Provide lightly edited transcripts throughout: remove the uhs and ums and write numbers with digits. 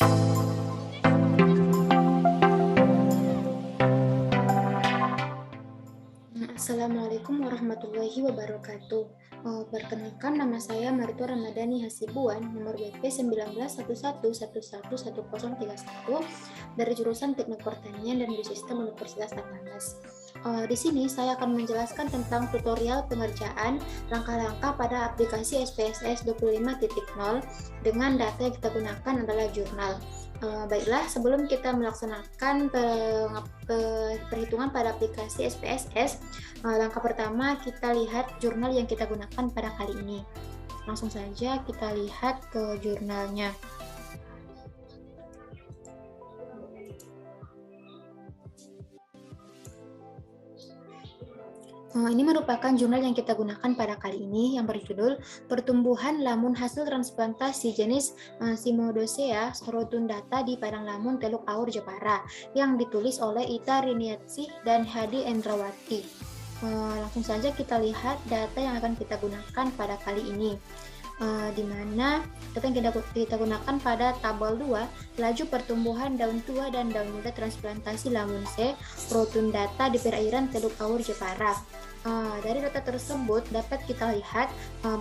Assalamualaikum warahmatullahi wabarakatuh. Perkenalkan, nama saya Marito Ramadhani Hasibuan, nomor BP 191111111031 dari jurusan Teknik Pertanian dan Biosistem Universitas Andalas. Di sini saya akan menjelaskan tentang tutorial pengerjaan langkah-langkah pada aplikasi SPSS 25.0 dengan data yang kita gunakan adalah jurnal. Baiklah, sebelum kita melaksanakan perhitungan pada aplikasi SPSS, langkah pertama kita lihat jurnal yang kita gunakan pada kali ini. Langsung saja kita lihat ke jurnalnya. Ini merupakan jurnal yang kita gunakan pada kali ini yang berjudul Pertumbuhan Lamun Hasil Transplantasi Jenis Cimodocea rotundata di Padang Lamun Teluk Aur Jepara yang ditulis oleh Ita Riniatsih dan Hadi Endrawati. Langsung saja kita lihat data yang akan kita gunakan pada kali ini. Di mana data yang kita gunakan pada tabel 2, laju pertumbuhan daun tua dan daun muda transplantasi lamun C rotundata di perairan Teluk Aur Jepara. Dari data tersebut dapat kita lihat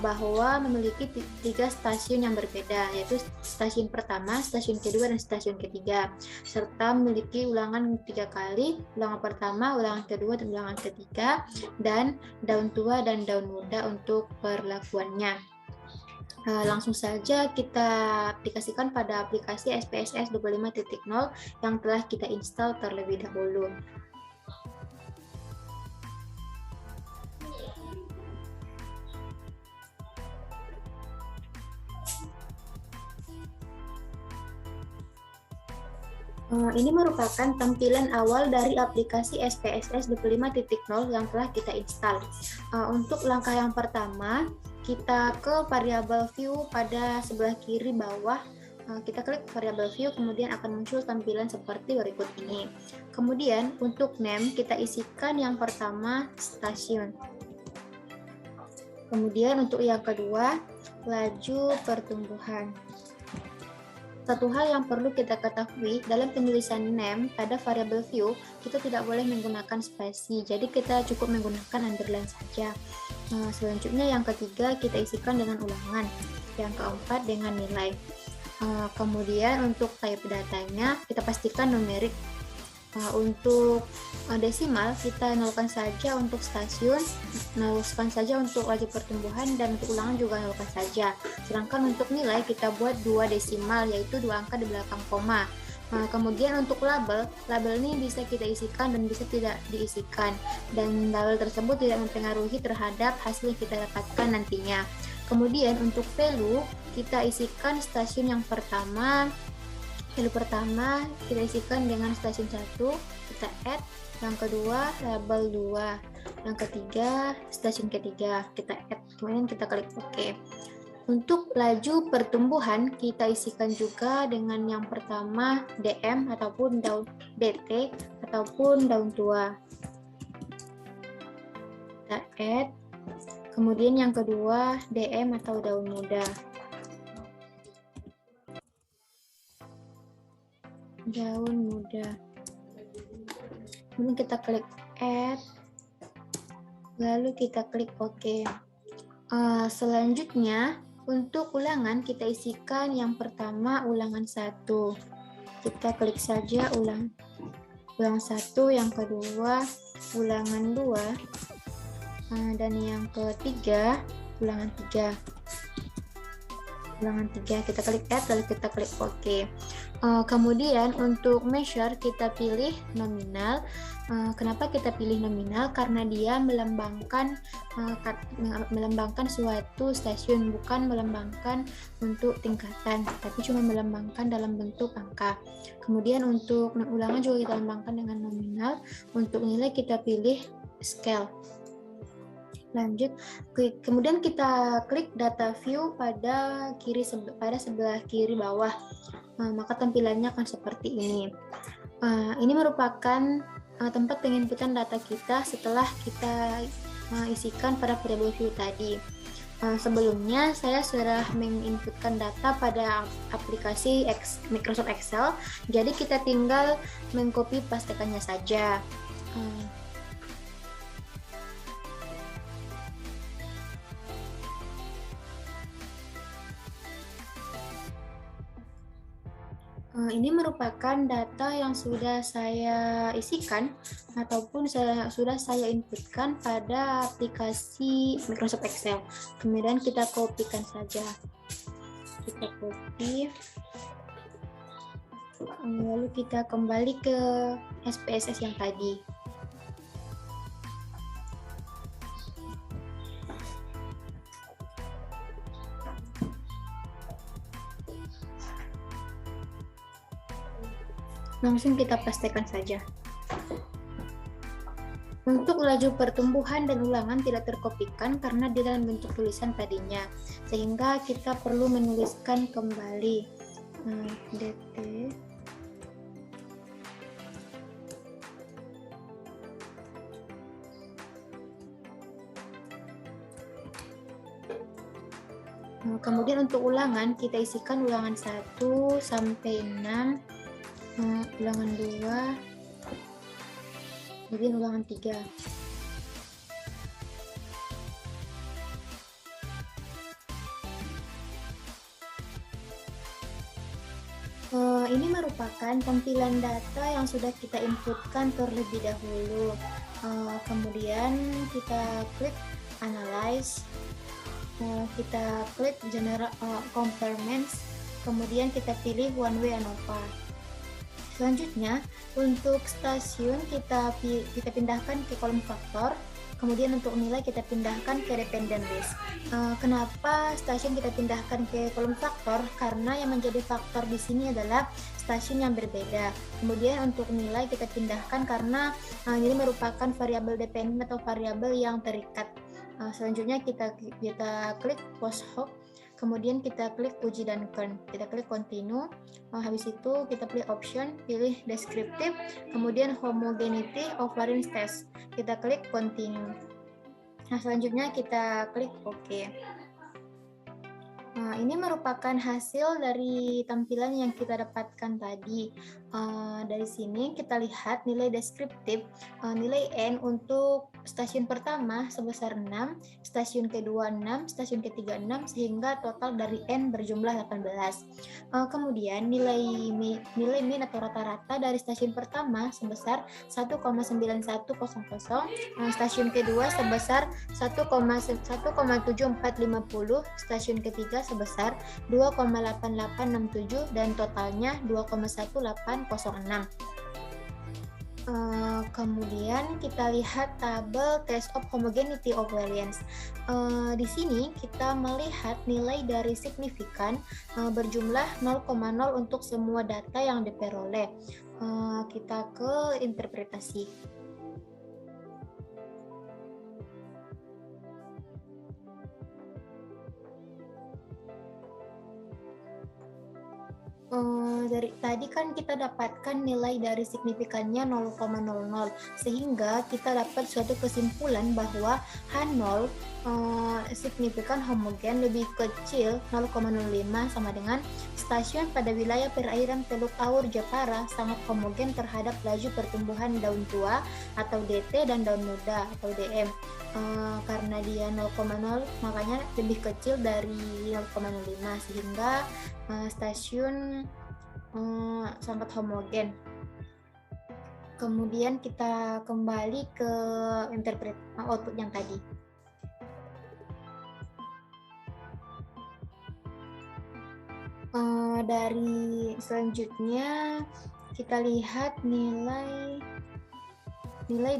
bahwa memiliki 3 stasiun yang berbeda, yaitu stasiun pertama, stasiun kedua, dan stasiun ketiga, serta memiliki ulangan 3 kali, ulangan pertama, ulangan kedua, dan ulangan ketiga, dan daun tua dan daun muda untuk perlakuannya. Langsung saja kita aplikasikan pada aplikasi SPSS 25.0 yang telah kita install terlebih dahulu. Ini merupakan tampilan awal dari aplikasi SPSS 25.0 yang telah kita install. Untuk langkah yang pertama, kita ke variabel view pada sebelah kiri bawah. Kita klik variabel view, kemudian akan muncul tampilan seperti berikut ini. Kemudian untuk name kita isikan yang pertama stasiun. Kemudian untuk yang kedua, laju pertumbuhan. Satu hal yang perlu kita ketahui, dalam penulisan name pada variabel view, kita tidak boleh menggunakan spasi, jadi kita cukup menggunakan underline saja. Selanjutnya yang ketiga, kita isikan dengan ulangan. Yang keempat, dengan nilai. Kemudian untuk type datanya, kita pastikan numerik. Untuk desimal, kita nolkan saja untuk stasiun, nolkan saja untuk laju pertumbuhan, dan untuk ulangan juga nolkan saja. Sedangkan untuk nilai, kita buat 2 desimal, yaitu 2 angka di belakang koma. Kemudian untuk label ini bisa kita isikan dan bisa tidak diisikan, dan label tersebut tidak mempengaruhi terhadap hasil yang kita dapatkan nantinya. Kemudian untuk value, kita isikan stasiun yang pertama. Value pertama kita isikan dengan stasiun 1, kita add. Yang kedua, label 2. Yang ketiga, stasiun ketiga, kita add. Kemudian kita klik OK. Untuk laju pertumbuhan, kita isikan juga dengan yang pertama DM ataupun daun DT ataupun daun tua. Kita add. Kemudian yang kedua, DM atau daun muda. Daun muda. Kemudian kita klik add, lalu kita klik OK. Selanjutnya untuk ulangan kita isikan yang pertama ulangan 1. Kita klik saja ulang 1, yang kedua ulangan 2, dan yang ketiga ulangan 3. Ulangan 3 kita klik add, lalu kita klik OK. Kemudian untuk measure kita pilih nominal. Kenapa kita pilih nominal? Karena dia melambangkan suatu stasiun, bukan melambangkan untuk tingkatan, tapi cuma melambangkan dalam bentuk angka. Kemudian untuk ulangan juga kita lambangkan dengan nominal. Untuk nilai kita pilih scale. Lanjut, kemudian kita klik data view pada sebelah kiri bawah. Maka tampilannya akan seperti ini. Ini merupakan tempat penginputan data kita setelah kita isikan pada variabel view tadi. Sebelumnya saya sudah menginputkan data pada aplikasi Microsoft Excel, jadi kita tinggal mengcopy pastekannya saja. Ini merupakan data yang sudah saya isikan ataupun sudah saya inputkan pada aplikasi Microsoft Excel. Kemudian kita kopikan saja. Kita copy. Lalu kita kembali ke SPSS yang tadi. Langsung kita pastikan saja. Untuk laju pertumbuhan dan ulangan tidak terkopikan karena di dalam bentuk tulisan tadinya, sehingga kita perlu menuliskan kembali DT kemudian untuk ulangan kita isikan ulangan 1 sampai 6, ulangan 2, kemudian ulangan 3. Ini merupakan tampilan data yang sudah kita inputkan terlebih dahulu. Kemudian kita klik Analyze, kita klik General Compartments, kemudian kita pilih One Way ANOVA. Selanjutnya, untuk stasiun kita pindahkan ke kolom faktor, kemudian untuk nilai kita pindahkan ke dependent list. Kenapa stasiun kita pindahkan ke kolom faktor? Karena yang menjadi faktor di sini adalah stasiun yang berbeda. Kemudian untuk nilai kita pindahkan karena ini merupakan variabel dependent atau variabel yang terikat. Selanjutnya kita klik post hoc. Kemudian kita klik uji dan kern, kita klik continue, habis itu kita pilih option, pilih descriptive, kemudian homogeneity of variance test, kita klik continue. Nah selanjutnya kita klik OK. Ini merupakan hasil dari tampilan yang kita dapatkan tadi. Dari sini kita lihat nilai deskriptif, nilai N untuk stasiun pertama sebesar 6, stasiun kedua 6, stasiun ketiga 6, sehingga total dari N berjumlah 18. Kemudian nilai min atau rata-rata dari stasiun pertama sebesar 1,9100, stasiun kedua sebesar 1,7450, stasiun ketiga sebesar 2,8867 dan totalnya 2,1806. Kemudian kita lihat tabel test of homogeneity of variance. Di sini kita melihat nilai dari signifikan berjumlah 0,0 untuk semua data yang diperoleh. Kita ke interpretasi. Dari tadi kan kita dapatkan nilai dari signifikannya 0,00 sehingga kita dapat suatu kesimpulan bahwa H0 signifikan homogen lebih kecil 0,05 sama dengan stasiun pada wilayah perairan Teluk Awur Jepara sangat homogen terhadap laju pertumbuhan daun tua atau DT dan daun muda atau DM. Karena dia 0,0 makanya lebih kecil dari 0,05 sehingga stasiun sangat homogen. Kemudian kita kembali ke output yang tadi. Dari selanjutnya kita lihat nilai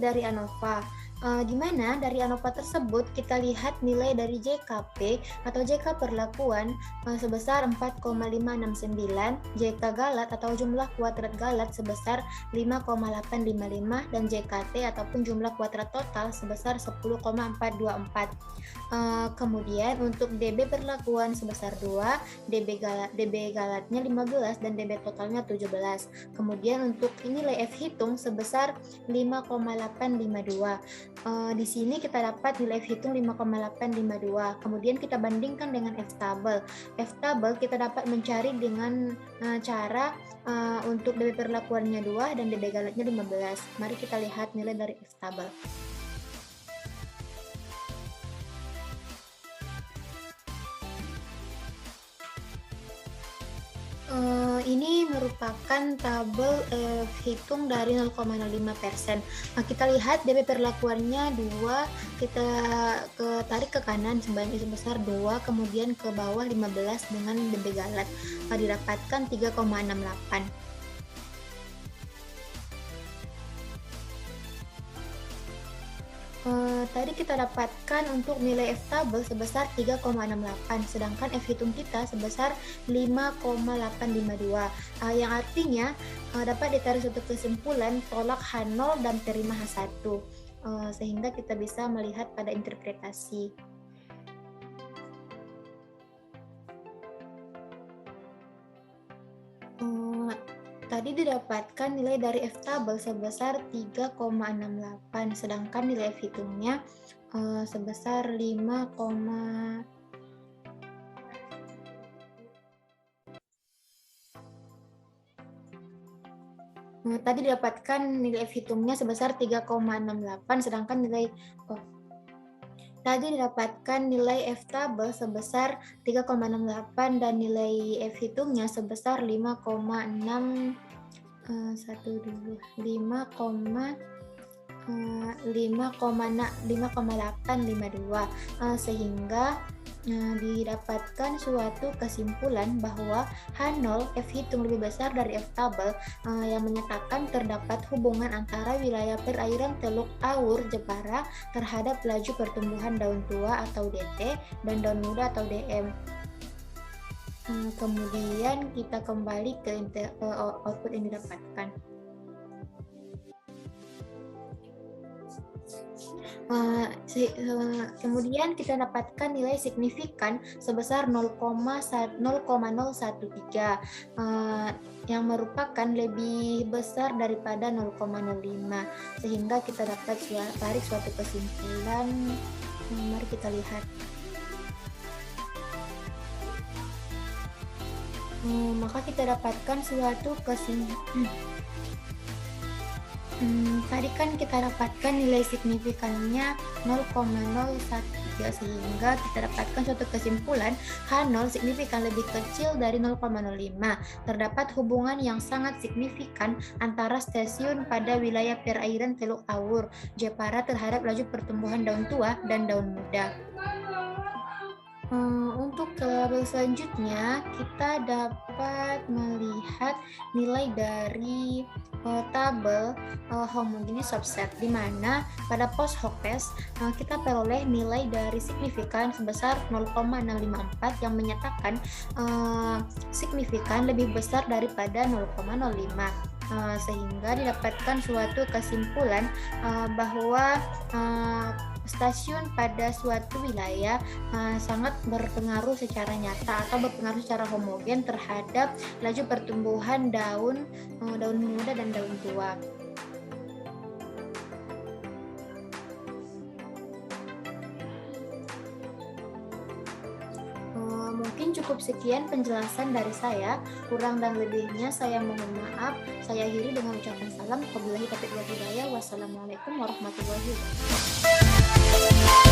dari ANOVA. Gimana dari ANOVA tersebut kita lihat nilai dari JKP atau JK perlakuan sebesar 4,569, JK galat atau jumlah kuadrat galat sebesar 5,855 dan JKT ataupun jumlah kuadrat total sebesar 10,424. Kemudian untuk DB perlakuan sebesar 2, DB galatnya 15 dan DB totalnya 17. Kemudian untuk nilai F hitung sebesar 5,852. Di sini kita dapat nilai F hitung 5,852. Kemudian kita bandingkan dengan F tabel. F tabel kita dapat mencari dengan cara untuk DB perlakuannya 2 dan DB galetnya 15. Mari kita lihat nilai dari F tabel. Ini merupakan tabel hitung dari 0,05%. Nah, kita lihat DB perlakuannya 2, kita tarik ke kanan sebesar 2, kemudian ke bawah 15 dengan DB galet. Didapatkan 3,68. Tadi kita dapatkan untuk nilai F tabel sebesar 3,68, sedangkan F hitung kita sebesar 5,852, yang artinya dapat ditarik suatu kesimpulan tolak H0 dan terima H1, sehingga kita bisa melihat pada interpretasi. Tadi didapatkan nilai dari F tabel sebesar 3,68, sedangkan nilai F hitungnya sebesar 5, tadi didapatkan nilai F hitungnya sebesar 3,68, sedangkan tadi didapatkan nilai F tabel sebesar 3,68 dan nilai F hitungnya sebesar 5,852, sehingga didapatkan suatu kesimpulan bahwa H0 F hitung lebih besar dari F tabel, yang menyatakan terdapat hubungan antara wilayah perairan Teluk Awur Jepara terhadap laju pertumbuhan daun tua atau DT dan daun muda atau DM. Kemudian kita kembali ke output yang didapatkan. Kemudian kita dapatkan nilai signifikan sebesar 0,013, yang merupakan lebih besar daripada 0,05, sehingga kita dapat tarik suatu kesimpulan. Mari kita lihat. Maka kita dapatkan suatu kesimpulan. Tadi kan kita dapatkan nilai signifikannya 0,013, sehingga kita dapatkan suatu kesimpulan H0 signifikan lebih kecil dari 0,05. Terdapat hubungan yang sangat signifikan antara stasiun pada wilayah perairan Teluk Awur Jepara terhadap laju pertumbuhan daun tua dan daun muda. Untuk tabel selanjutnya, kita dapat melihat nilai dari tabel homogeneous subset, di mana pada post hoc test kita peroleh nilai dari signifikan sebesar 0,654 yang menyatakan signifikan lebih besar daripada 0,05. Sehingga didapatkan suatu kesimpulan bahwa stasiun pada suatu wilayah sangat berpengaruh secara nyata atau berpengaruh secara homogen terhadap laju pertumbuhan daun muda dan daun tua. Mungkin cukup sekian penjelasan dari saya. Kurang dan lebihnya saya mohon maaf. Saya akhiri dengan ucapan salam. Wabillahi taufiq wal hidayah. Wassalamualaikum warahmatullahi wabarakatuh.